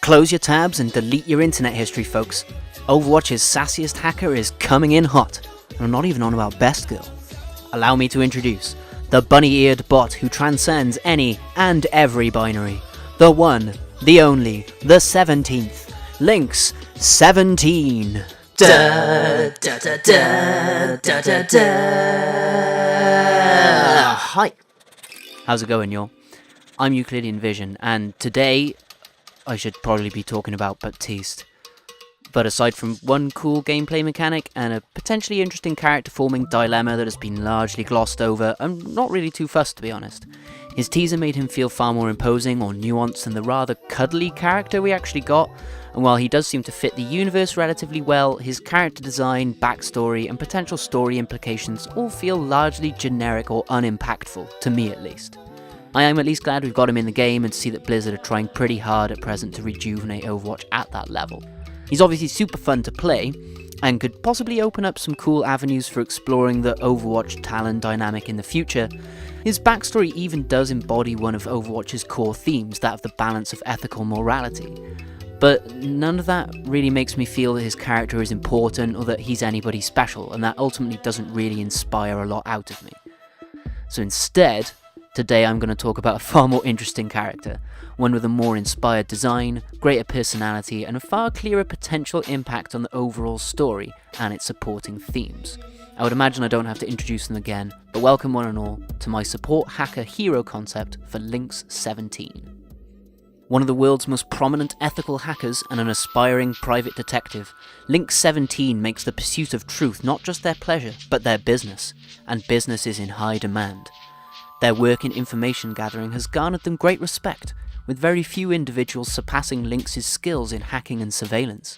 Close your tabs and delete your internet history, folks. Overwatch's sassiest hacker is coming in hot, and I'm not even on about best girl. Allow me to introduce the bunny-eared bot who transcends any and every binary. The one, the only, the 17th, Lynx 17. Da, da, da, da, da, da, da. Hi. How's it going, y'all? I'm Euclidean Vision, and today I should probably be talking about Baptiste. But aside from one cool gameplay mechanic and a potentially interesting character forming dilemma that has been largely glossed over, I'm not really too fussed, to be honest. His teaser made him feel far more imposing or nuanced than the rather cuddly character we actually got, and while he does seem to fit the universe relatively well, his character design, backstory, and potential story implications all feel largely generic or unimpactful, to me at least. I am at least glad we've got him in the game and see that Blizzard are trying pretty hard at present to rejuvenate Overwatch at that level. He's obviously super fun to play, and could possibly open up some cool avenues for exploring the Overwatch-Talon dynamic in the future. His backstory even does embody one of Overwatch's core themes, that of the balance of ethical morality. But none of that really makes me feel that his character is important or that he's anybody special, and that ultimately doesn't really inspire a lot out of me. So instead, today I'm going to talk about a far more interesting character, one with a more inspired design, greater personality, and a far clearer potential impact on the overall story and its supporting themes. I would imagine I don't have to introduce them again, but welcome one and all to my support hacker hero concept for Lynx 17. One of the world's most prominent ethical hackers and an aspiring private detective, Lynx 17 makes the pursuit of truth not just their pleasure, but their business, and business is in high demand. Their work in information gathering has garnered them great respect, with very few individuals surpassing Lynx's skills in hacking and surveillance.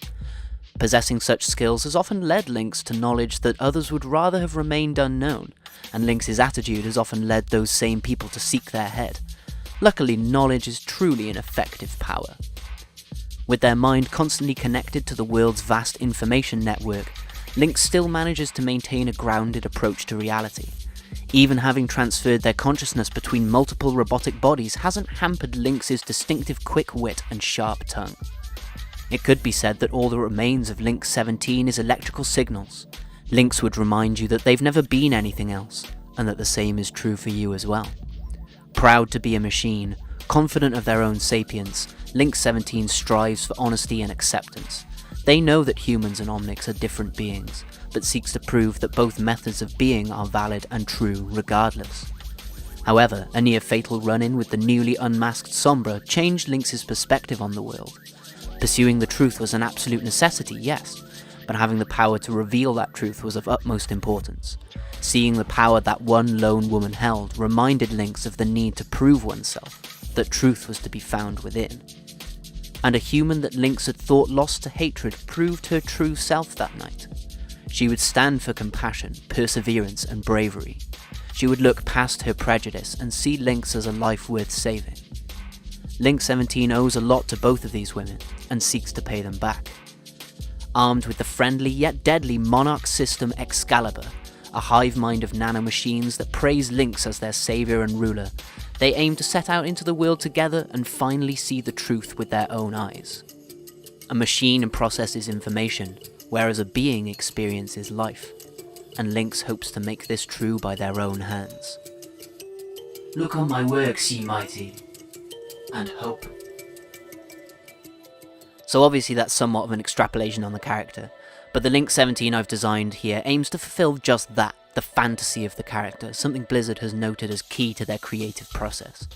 Possessing such skills has often led Lynx to knowledge that others would rather have remained unknown, and Lynx's attitude has often led those same people to seek their head. Luckily, knowledge is truly an effective power. With their mind constantly connected to the world's vast information network, Lynx still manages to maintain a grounded approach to reality. Even having transferred their consciousness between multiple robotic bodies hasn't hampered Lynx's distinctive quick wit and sharp tongue. It could be said that all that remains of Lynx 17 is electrical signals. Lynx would remind you that they've never been anything else, and that the same is true for you as well. Proud to be a machine, confident of their own sapience, Lynx 17 strives for honesty and acceptance. They know that humans and Omnics are different beings, but seeks to prove that both methods of being are valid and true regardless. However, a near-fatal run-in with the newly unmasked Sombra changed Lynx's perspective on the world. Pursuing the truth was an absolute necessity, yes, but having the power to reveal that truth was of utmost importance. Seeing the power that one lone woman held reminded Lynx of the need to prove oneself, that truth was to be found within. And a human that Lynx had thought lost to hatred proved her true self that night. She would stand for compassion, perseverance, and bravery. She would look past her prejudice and see Lynx as a life worth saving. Lynx 17 owes a lot to both of these women, and seeks to pay them back. Armed with the friendly yet deadly MONARCH system Ex-Calibre, a hive mind of nanomachines that praise Lynx as their saviour and ruler, they aim to set out into the world together and finally see the truth with their own eyes. A machine processes information, whereas a being experiences life, and Lynx hopes to make this true by their own hands. Look on my works, ye mighty, and hope. So obviously that's somewhat of an extrapolation on the character, but the Lynx 17 I've designed here aims to fulfill just that, the fantasy of the character, something Blizzard has noted as key to their creative process.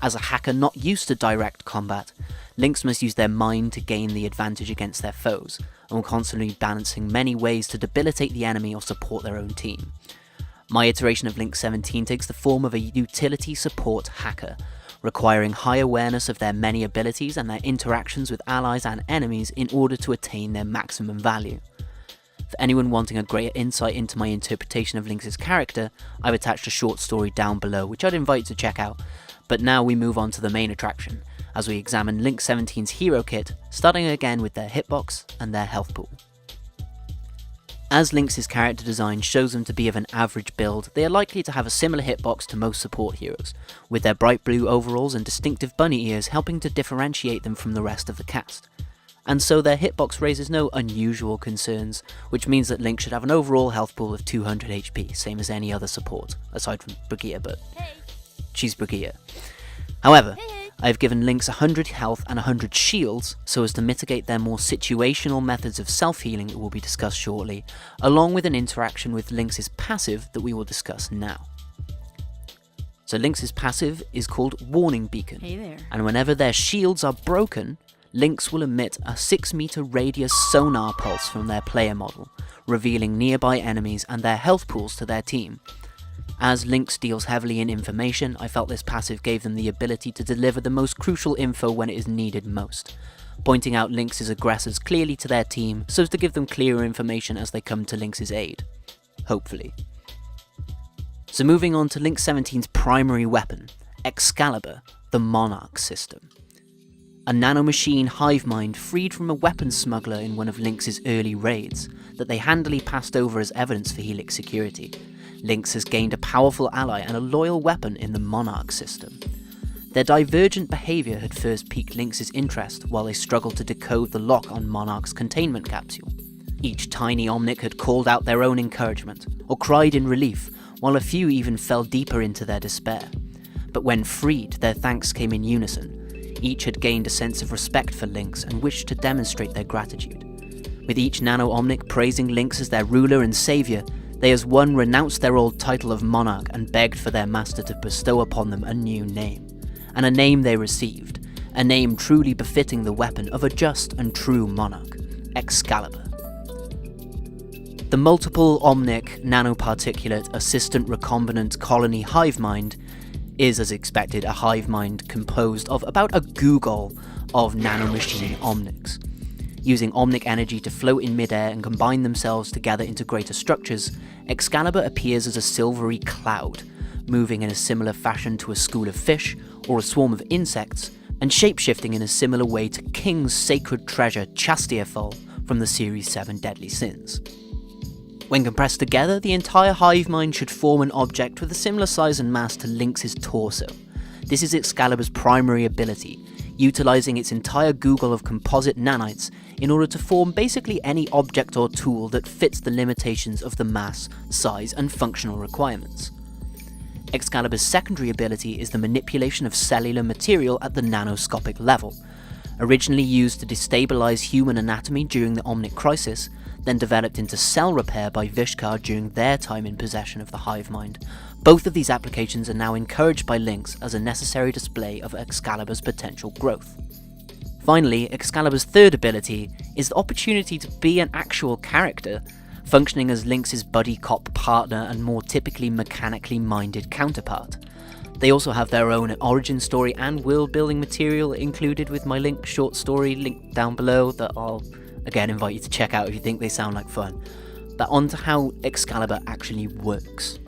As a hacker not used to direct combat, Lynx must use their mind to gain the advantage against their foes, and will constantly balancing many ways to debilitate the enemy or support their own team. My iteration of Lynx 17 takes the form of a utility support hacker, requiring high awareness of their many abilities and their interactions with allies and enemies in order to attain their maximum value. For anyone wanting a greater insight into my interpretation of Lynx's character, I've attached a short story down below which I'd invite you to check out, but now we move on to the main attraction, as we examine Lynx 17's hero kit, starting again with their hitbox and their health pool. As Lynx's character design shows them to be of an average build, they are likely to have a similar hitbox to most support heroes, with their bright blue overalls and distinctive bunny ears helping to differentiate them from the rest of the cast. And so their hitbox raises no unusual concerns, which means that Lynx should have an overall health pool of 200 HP, same as any other support, aside from Brigitte, but she's Brigitte. However, I have given Lynx 100 health and 100 shields so as to mitigate their more situational methods of self-healing that will be discussed shortly, along with an interaction with Lynx's passive that we will discuss now. So Lynx's passive is called Warning Beacon, Hey there. and whenever their shields are broken, Lynx will emit a 6-meter radius sonar pulse from their player model, revealing nearby enemies and their health pools to their team. As Lynx deals heavily in information, I felt this passive gave them the ability to deliver the most crucial info when it is needed most, pointing out Lynx's aggressors clearly to their team so as to give them clearer information as they come to Lynx's aid. Hopefully. So moving on to Lynx 17's primary weapon, Ex-Calibre, the MONARCH system. A nanomachine hive mind freed from a weapons smuggler in one of Lynx's early raids that they handily passed over as evidence for Helix security. Lynx has gained a powerful ally and a loyal weapon in the MONARCH system. Their divergent behaviour had first piqued Lynx's interest while they struggled to decode the lock on Monarch's containment capsule. Each tiny Omnic had called out their own encouragement, or cried in relief, while a few even fell deeper into their despair. But when freed, their thanks came in unison. Each had gained a sense of respect for Lynx and wished to demonstrate their gratitude. With each Nano Omnic praising Lynx as their ruler and saviour, they as one renounced their old title of Monarch and begged for their master to bestow upon them a new name. And a name they received, a name truly befitting the weapon of a just and true monarch, Ex-Calibre. The multiple Omnic nanoparticulate assistant recombinant colony hive mind is, as expected, a hive mind composed of about a googol of nanomachine Omnics. Using Omnic energy to float in midair and combine themselves together into greater structures, Ex-Calibre appears as a silvery cloud, moving in a similar fashion to a school of fish or a swarm of insects, and shapeshifting in a similar way to King's sacred treasure Chastiefol from the Series 7 Deadly Sins. When compressed together, the entire hive mind should form an object with a similar size and mass to Lynx's torso. This is Ex-Calibre's primary ability, utilising its entire googol of composite nanites in order to form basically any object or tool that fits the limitations of the mass, size and functional requirements. Ex-Calibre's secondary ability is the manipulation of cellular material at the nanoscopic level. Originally used to destabilise human anatomy during the Omnic crisis, then developed into cell repair by Vishkar during their time in possession of the hive mind. Both of these applications are now encouraged by Lynx as a necessary display of Ex-Calibre's potential growth. Finally, Ex-Calibre's third ability is the opportunity to be an actual character, functioning as Lynx's buddy cop partner and more typically mechanically minded counterpart. They also have their own origin story and world building material included with my Lynx short story linked down below that I'll again invite you to check out if you think they sound like fun. But on to how Ex-Calibre actually works.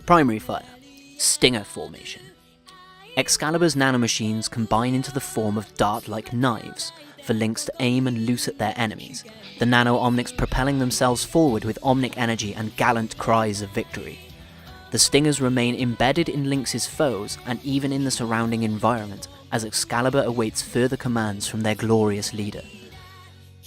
Primary fire. Stinger formation. Ex-Calibre's nanomachines combine into the form of dart-like knives for Lynx to aim and loose at their enemies, the nano-omnics propelling themselves forward with omnic energy and gallant cries of victory. The stingers remain embedded in Lynx's foes and even in the surrounding environment as Ex-Calibre awaits further commands from their glorious leader.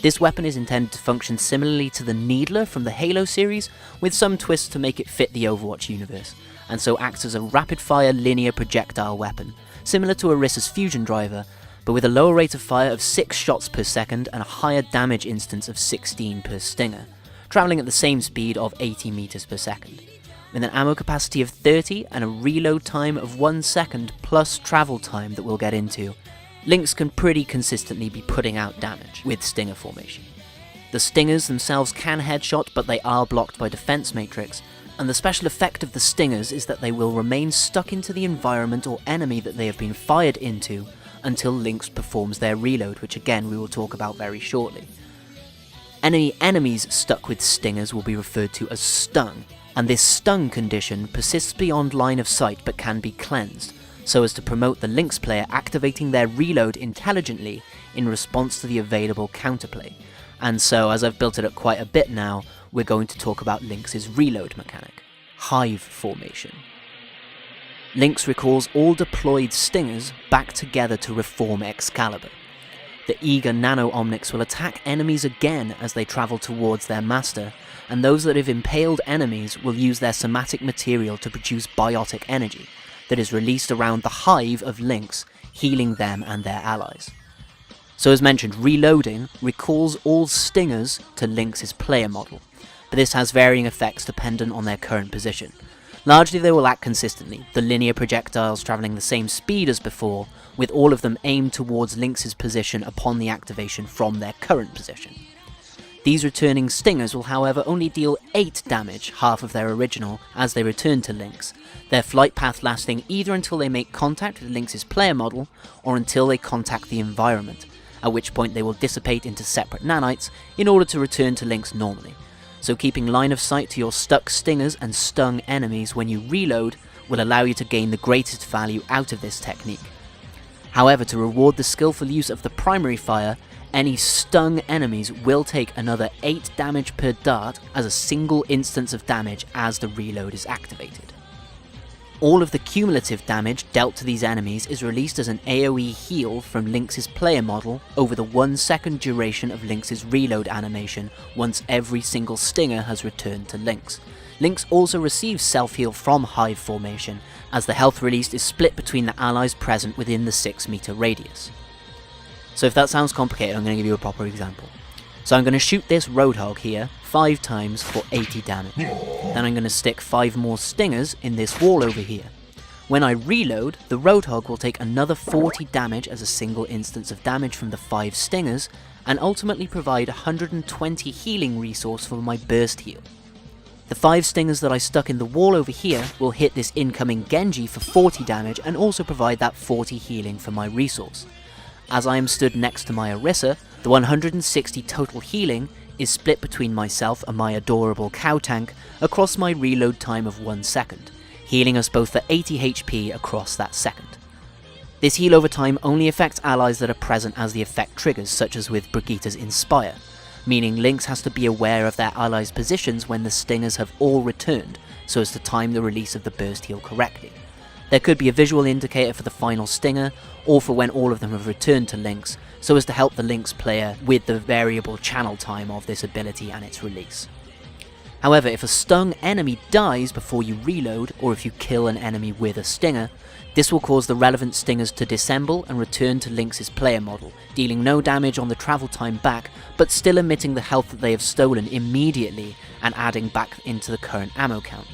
This weapon is intended to function similarly to the Needler from the Halo series, with some twists to make it fit the Overwatch universe, and so acts as a rapid-fire linear projectile weapon, similar to Orissa's fusion driver, but with a lower rate of fire of 6 shots per second and a higher damage instance of 16 per stinger, travelling at the same speed of 80 meters per second. With an ammo capacity of 30 and a reload time of 1 second plus travel time that we'll get into, Lynx can pretty consistently be putting out damage with stinger formation. The stingers themselves can headshot, but they are blocked by defense matrix, and the special effect of the stingers is that they will remain stuck into the environment or enemy that they have been fired into until Lynx performs their reload, which again we will talk about very shortly. Any enemies stuck with stingers will be referred to as stung, and this stung condition persists beyond line of sight but can be cleansed, so as to promote the Lynx player activating their reload intelligently in response to the available counterplay, and so as I've built it up quite a bit now, we're going to talk about Lynx's reload mechanic, Hive formation. Lynx recalls all deployed stingers back together to reform Ex-Calibre. The eager nano-omnics will attack enemies again as they travel towards their master, and those that have impaled enemies will use their somatic material to produce biotic energy that is released around the hive of Lynx, healing them and their allies. So as mentioned, reloading recalls all stingers to Lynx's player model, but this has varying effects dependent on their current position. Largely they will act consistently, the linear projectiles travelling the same speed as before, with all of them aimed towards Lynx's position upon the activation from their current position. These returning stingers will however only deal 8 damage, half of their original, as they return to Lynx, their flight path lasting either until they make contact with Lynx's player model, or until they contact the environment, at which point they will dissipate into separate nanites in order to return to Lynx normally. So keeping line of sight to your stuck stingers and stung enemies when you reload will allow you to gain the greatest value out of this technique. However, to reward the skillful use of the primary fire, any stung enemies will take another 8 damage per dart as a single instance of damage as the reload is activated. All of the cumulative damage dealt to these enemies is released as an AoE heal from Lynx's player model over the 1 second duration of Lynx's reload animation once every single stinger has returned to Lynx. Lynx also receives self-heal from Hive formation, as the health released is split between the allies present within the 6 meter radius. So if that sounds complicated, I'm going to give you a proper example. So I'm going to shoot this Roadhog here 5 times for 80 damage. Then I'm going to stick 5 more stingers in this wall over here. When I reload, the Roadhog will take another 40 damage as a single instance of damage from the 5 stingers, and ultimately provide 120 healing resource for my burst heal. The 5 stingers that I stuck in the wall over here will hit this incoming Genji for 40 damage and also provide that 40 healing for my resource. As I am stood next to my Orisa, the 160 total healing is split between myself and my adorable cow tank across my reload time of 1 second, healing us both for 80 HP across that second. This heal over time only affects allies that are present as the effect triggers, such as with Brigitte's Inspire, meaning Lynx has to be aware of their allies' positions when the stingers have all returned, so as to time the release of the burst heal correctly. There could be a visual indicator for the final stinger, or for when all of them have returned to Lynx, so as to help the Lynx player with the variable channel time of this ability and its release. However, if a stung enemy dies before you reload, or if you kill an enemy with a stinger, this will cause the relevant stingers to disassemble and return to Lynx's player model, dealing no damage on the travel time back, but still emitting the health that they have stolen immediately and adding back into the current ammo count.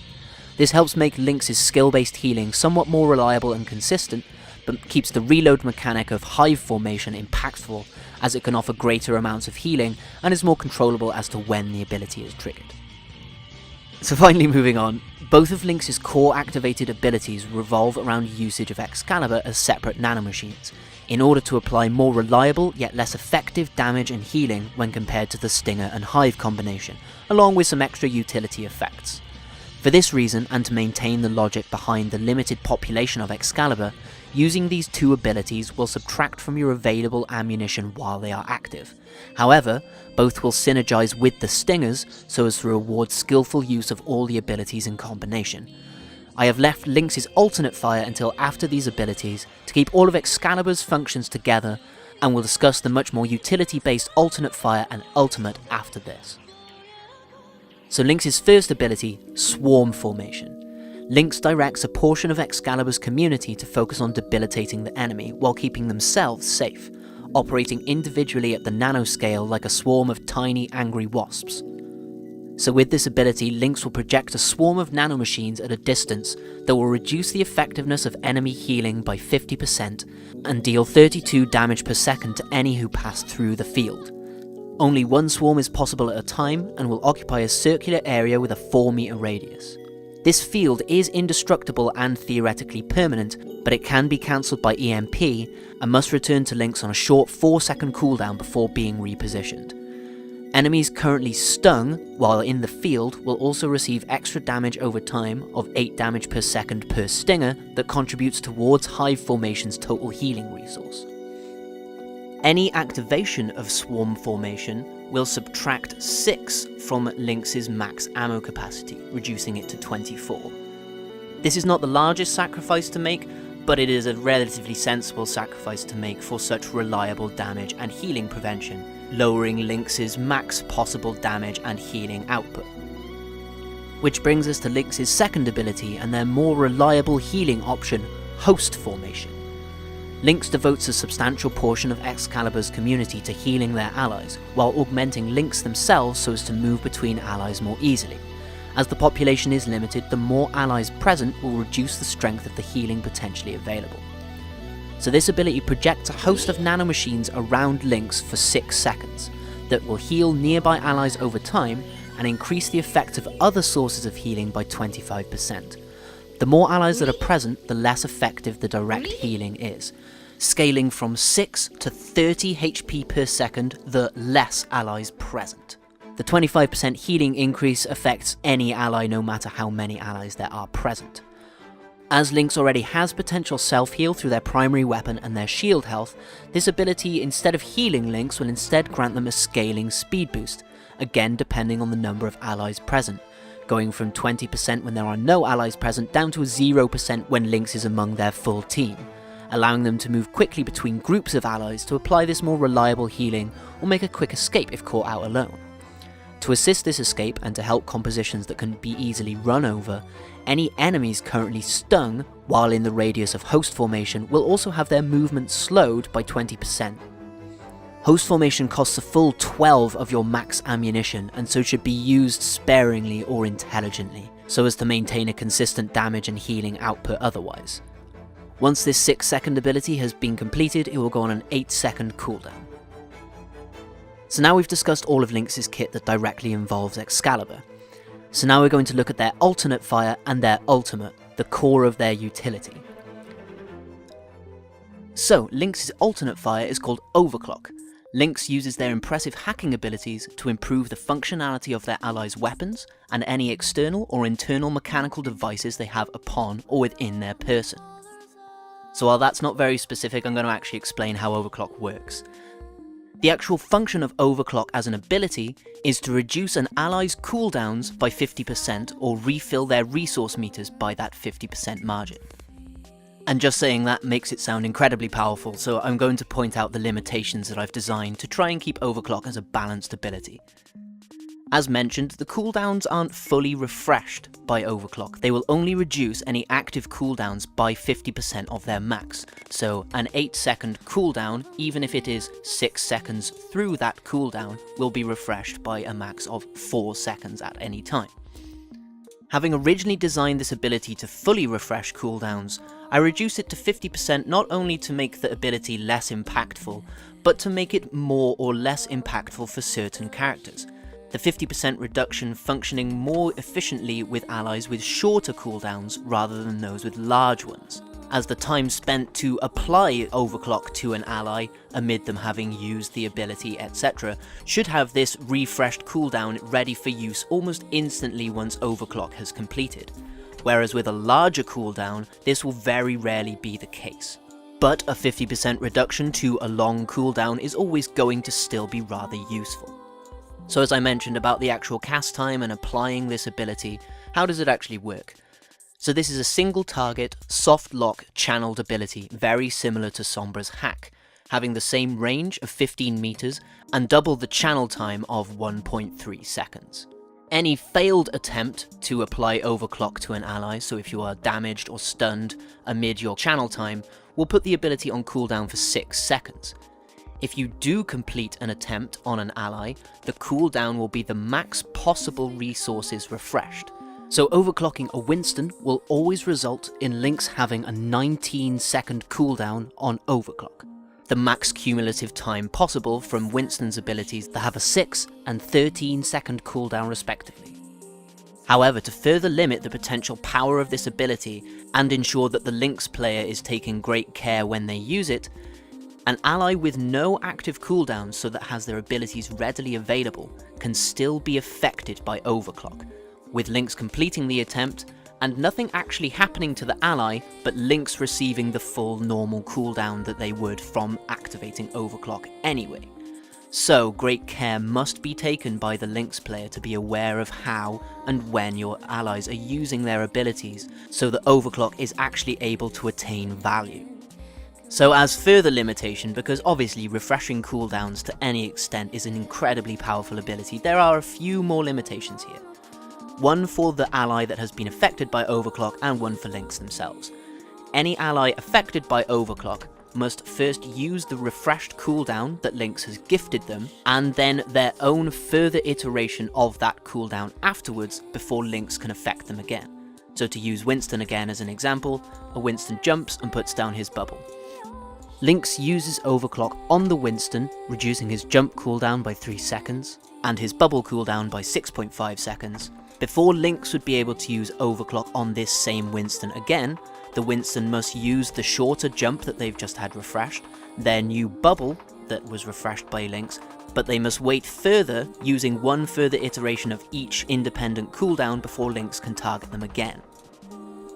This helps make Lynx's skill-based healing somewhat more reliable and consistent, but keeps the reload mechanic of Hive formation impactful, as it can offer greater amounts of healing and is more controllable as to when the ability is triggered. So finally moving on, both of Lynx's core activated abilities revolve around usage of Ex-Calibre as separate nanomachines, in order to apply more reliable yet less effective damage and healing when compared to the Stinger and Hive combination, along with some extra utility effects. For this reason, and to maintain the logic behind the limited population of Ex-Calibre, using these two abilities will subtract from your available ammunition while they are active. However, both will synergize with the Stingers so as to reward skillful use of all the abilities in combination. I have left Lynx's alternate fire until after these abilities to keep all of Excalibur's functions together, and will discuss the much more utility-based alternate fire and ultimate after this. So Lynx's first ability, Swarm Formation. Lynx directs a portion of Excalibur's community to focus on debilitating the enemy while keeping themselves safe, operating individually at the nanoscale like a swarm of tiny angry wasps. So with this ability, Lynx will project a swarm of nanomachines at a distance that will reduce the effectiveness of enemy healing by 50% and deal 32 damage per second to any who pass through the field. Only one swarm is possible at a time and will occupy a circular area with a 4-meter radius. This field is indestructible and theoretically permanent, but it can be cancelled by EMP and must return to Lynx on a short 4-second cooldown before being repositioned. Enemies currently stung while in the field will also receive extra damage over time of 8 damage per second per stinger that contributes towards Hive Formation's total healing resource. Any activation of Swarm Formation will subtract 6 from Lynx's max ammo capacity, reducing it to 24. This is not the largest sacrifice to make, but it is a relatively sensible sacrifice to make for such reliable damage and healing prevention, lowering Lynx's max possible damage and healing output. Which brings us to Lynx's second ability and their more reliable healing option, Host Formation. Lynx devotes a substantial portion of Ex-Calibre's community to healing their allies, while augmenting Lynx themselves so as to move between allies more easily. As the population is limited, the more allies present will reduce the strength of the healing potentially available. So this ability projects a host of nanomachines around Lynx for 6 seconds, that will heal nearby allies over time and increase the effect of other sources of healing by 25%. The more allies that are present, the less effective the direct healing is, scaling from 6 to 30 HP per second the less allies present. The 25% healing increase affects any ally no matter how many allies there are present. As Lynx already has potential self-heal through their primary weapon and their shield health, this ability, instead of healing Lynx, will instead grant them a scaling speed boost, again depending on the number of allies present, going from 20% when there are no allies present down to 0% when Lynx is among their full team, allowing them to move quickly between groups of allies to apply this more reliable healing or make a quick escape if caught out alone. To assist this escape and to help compositions that can be easily run over, any enemies currently stung while in the radius of host formation will also have their movement slowed by 20%. Host formation costs a full 12 of your max ammunition and so should be used sparingly or intelligently, so as to maintain a consistent damage and healing output otherwise. Once this 6-second ability has been completed, it will go on an 8-second cooldown. So now we've discussed all of Lynx's kit that directly involves Ex-Calibre. So now we're going to look at their alternate fire and their ultimate, the core of their utility. So, Lynx's alternate fire is called Overclock. Lynx uses their impressive hacking abilities to improve the functionality of their allies' weapons and any external or internal mechanical devices they have upon or within their person. So while that's not very specific, I'm going to actually explain how Overclock works. The actual function of Overclock as an ability is to reduce an ally's cooldowns by 50% or refill their resource meters by that 50% margin. And just saying that makes it sound incredibly powerful, so I'm going to point out the limitations that I've designed to try and keep Overclock as a balanced ability. As mentioned, the cooldowns aren't fully refreshed by Overclock. They will only reduce any active cooldowns by 50% of their max. So an 8-second cooldown, even if it is 6 seconds through that cooldown, will be refreshed by a max of 4 seconds at any time. Having originally designed this ability to fully refresh cooldowns, I reduced it to 50% not only to make the ability less impactful, but to make it more or less impactful for certain characters. The 50% reduction functioning more efficiently with allies with shorter cooldowns rather than those with large ones, as the time spent to apply Overclock to an ally amid them having used the ability, etc., should have this refreshed cooldown ready for use almost instantly once Overclock has completed, whereas with a larger cooldown this will very rarely be the case. But a 50% reduction to a long cooldown is always going to still be rather useful. So as I mentioned about the actual cast time and applying this ability, how does it actually work? So this is a single target, soft lock channeled ability, very similar to Sombra's hack, having the same range of 15 meters and double the channel time of 1.3 seconds. Any failed attempt to apply Overclock to an ally, so if you are damaged or stunned amid your channel time, will put the ability on cooldown for 6 seconds. If you do complete an attempt on an ally, the cooldown will be the max possible resources refreshed. So overclocking a Winston will always result in Lynx having a 19-second cooldown on Overclock, the max cumulative time possible from Winston's abilities that have a 6 and 13-second cooldown respectively. However, to further limit the potential power of this ability and ensure that the Lynx player is taking great care when they use it, an ally with no active cooldowns so that has their abilities readily available can still be affected by Overclock, with Lynx completing the attempt and nothing actually happening to the ally, but Lynx receiving the full normal cooldown that they would from activating Overclock anyway. So great care must be taken by the Lynx player to be aware of how and when your allies are using their abilities, so that Overclock is actually able to attain value. So as further limitation, because obviously refreshing cooldowns to any extent is an incredibly powerful ability, there are a few more limitations here. One for the ally that has been affected by Overclock and one for Lynx themselves. Any ally affected by Overclock must first use the refreshed cooldown that Lynx has gifted them, and then their own further iteration of that cooldown afterwards before Lynx can affect them again. So to use Winston again as an example, a Winston jumps and puts down his bubble. Lynx uses Overclock on the Winston, reducing his jump cooldown by 3 seconds, and his bubble cooldown by 6.5 seconds. Before Lynx would be able to use Overclock on this same Winston again, the Winston must use the shorter jump that they've just had refreshed, their new bubble that was refreshed by Lynx, but they must wait further using one further iteration of each independent cooldown before Lynx can target them again.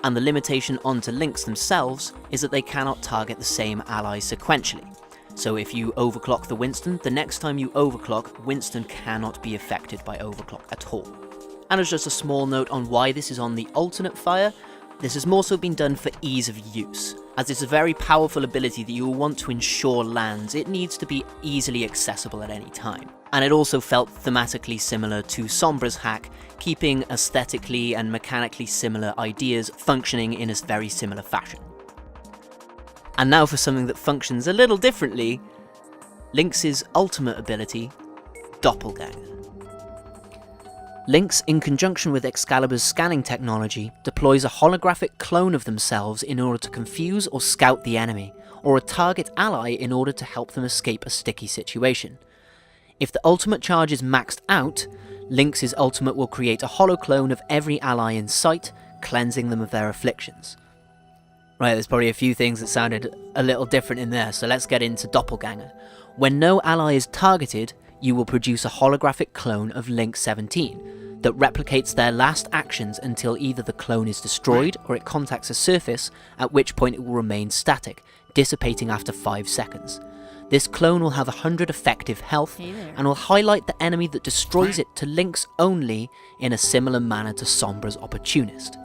And the limitation onto Lynx themselves is that they cannot target the same allies sequentially. So if you overclock the Winston, the next time you overclock, Winston cannot be affected by Overclock at all. And as just a small note on why this is on the alternate fire, this has more so been done for ease of use. As it's a very powerful ability that you will want to ensure lands, it needs to be easily accessible at any time. And it also felt thematically similar to Sombra's hack, keeping aesthetically and mechanically similar ideas functioning in a very similar fashion. And now for something that functions a little differently, Lynx's ultimate ability, Doppelganger. Lynx, in conjunction with Ex-Calibre's scanning technology, deploys a holographic clone of themselves in order to confuse or scout the enemy, or a target ally in order to help them escape a sticky situation. If the ultimate charge is maxed out, Lynx's ultimate will create a holo clone of every ally in sight, cleansing them of their afflictions. Right, there's probably a few things that sounded a little different in there, so let's get into Doppelganger. When no ally is targeted, you will produce a holographic clone of Lynx 17 that replicates their last actions until either the clone is destroyed or it contacts a surface, at which point it will remain static, dissipating after 5 seconds. This clone will have 100 effective health and will highlight the enemy that destroys it to Lynx only in a similar manner to Sombra's Opportunist.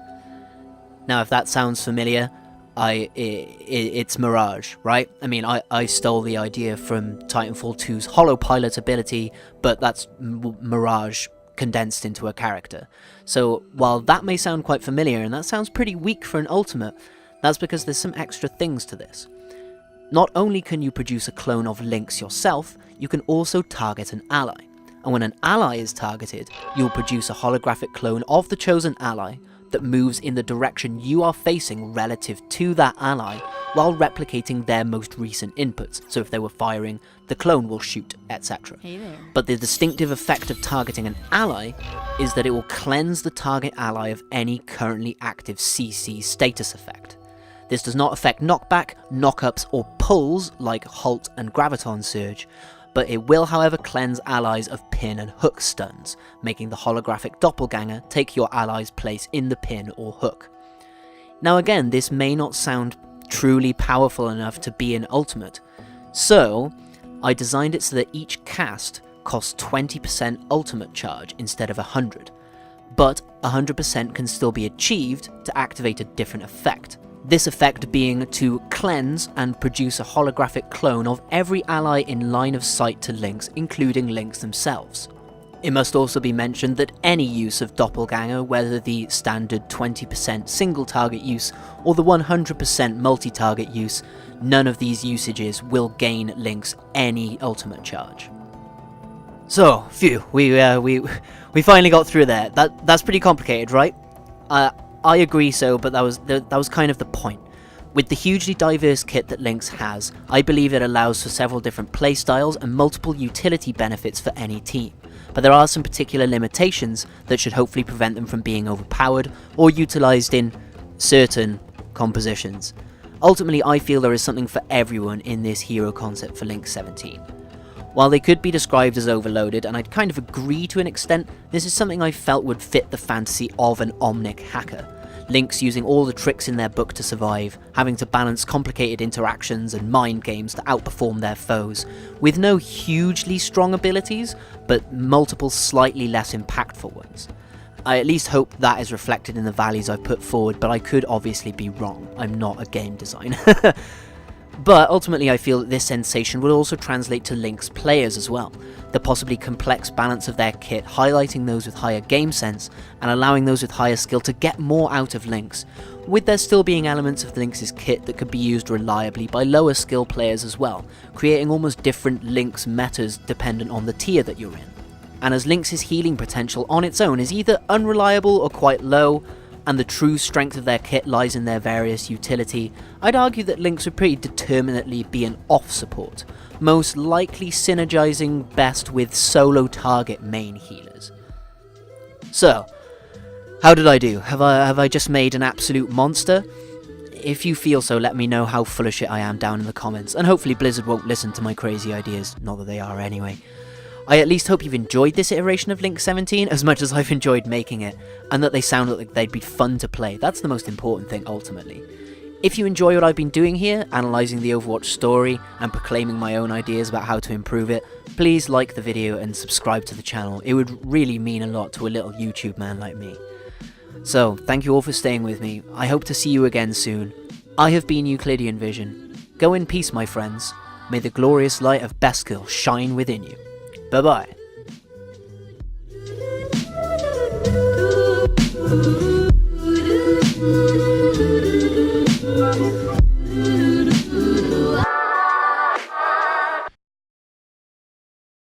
Now if that sounds familiar, it's Mirage, right? I mean, I stole the idea from Titanfall 2's Holo Pilot ability, but that's Mirage condensed into a character. So while that may sound quite familiar, and that sounds pretty weak for an ultimate, that's because there's some extra things to this. Not only can you produce a clone of Lynx yourself, you can also target an ally. And when an ally is targeted, you'll produce a holographic clone of the chosen ally that moves in the direction you are facing relative to that ally while replicating their most recent inputs. So if they were firing, the clone will shoot, etc. But the distinctive effect of targeting an ally is that it will cleanse the target ally of any currently active CC status effect. This does not affect knockback, knockups or pulls like Halt and Graviton Surge, but it will however cleanse allies of pin and hook stuns, making the holographic Doppelganger take your ally's place in the pin or hook. Now again, this may not sound truly powerful enough to be an ultimate, so I designed it so that each cast costs 20% ultimate charge instead of 100, but 100% can still be achieved to activate a different effect. This effect being to cleanse and produce a holographic clone of every ally in line of sight to Lynx, including Lynx themselves. It must also be mentioned that any use of Doppelganger, whether the standard 20% single target use or the 100% multi-target use, none of these usages will gain Lynx any ultimate charge. So, phew, we finally got through there. That's pretty complicated, right? I agree so, but that was kind of the point. With the hugely diverse kit that Lynx has, I believe it allows for several different playstyles and multiple utility benefits for any team, but there are some particular limitations that should hopefully prevent them from being overpowered or utilised in certain compositions. Ultimately, I feel there is something for everyone in this hero concept for Lynx 17. While they could be described as overloaded, and I'd kind of agree to an extent, this is something I felt would fit the fantasy of an Omnic hacker. Lynx using all the tricks in their book to survive, having to balance complicated interactions and mind games to outperform their foes, with no hugely strong abilities, but multiple slightly less impactful ones. I at least hope that is reflected in the values I've put forward, but I could obviously be wrong. I'm not a game designer. But ultimately I feel that this sensation will also translate to Lynx players as well. The possibly complex balance of their kit, highlighting those with higher game sense and allowing those with higher skill to get more out of Lynx, with there still being elements of Lynx's kit that could be used reliably by lower skill players as well, creating almost different Lynx metas dependent on the tier that you're in. And as Lynx's healing potential on its own is either unreliable or quite low, and the true strength of their kit lies in their various utility, I'd argue that Lynx would pretty determinately be an off support, most likely synergizing best with solo target main healers. So, how did I do? Have I just made an absolute monster? If you feel so, let me know how full of shit I am down in the comments, and hopefully Blizzard won't listen to my crazy ideas, not that they are anyway. I at least hope you've enjoyed this iteration of Lynx 17 as much as I've enjoyed making it, and that they sound like they'd be fun to play. That's the most important thing ultimately. If you enjoy what I've been doing here, analysing the Overwatch story and proclaiming my own ideas about how to improve it, please like the video and subscribe to the channel. It would really mean a lot to a little YouTube man like me. So, thank you all for staying with me. I hope to see you again soon. I have been Euclidean Vision. Go in peace, my friends. May the glorious light of Beskil shine within you. Bye-bye.